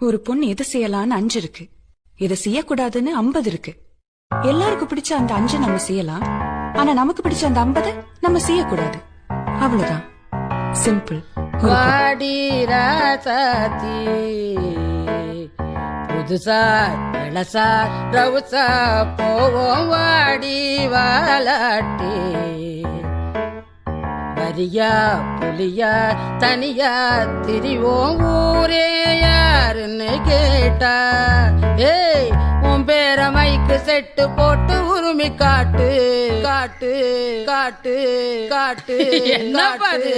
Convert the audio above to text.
ஒரு பொண்ணு எது செய்யலான்னு 5 இருக்கு, இதை செய்யக்கூடாதுன்னு 50 இருக்கு. எல்லாருக்கும் பிடிச்ச அந்த 5 நம்ம செய்யலாம், ஆனா நமக்கு பிடிச்ச அந்த 50 நம்ம செய்யக்கூடாது. அவ்வளவுதான், சிம்பிள். வாடி ராசாத்தி புதுசா இளசா ரவுசா போவோம் வாடி வாலாட்டி. வரியா புலியா தனியா திரிவோம் ஊரே யாருன்னு கேட்டா. ஏய் உன் பேர மைக்கு செட்டு போட்டு உரிமை காட்டு காட்டு காட்டு காட்டு. என்ன பாரு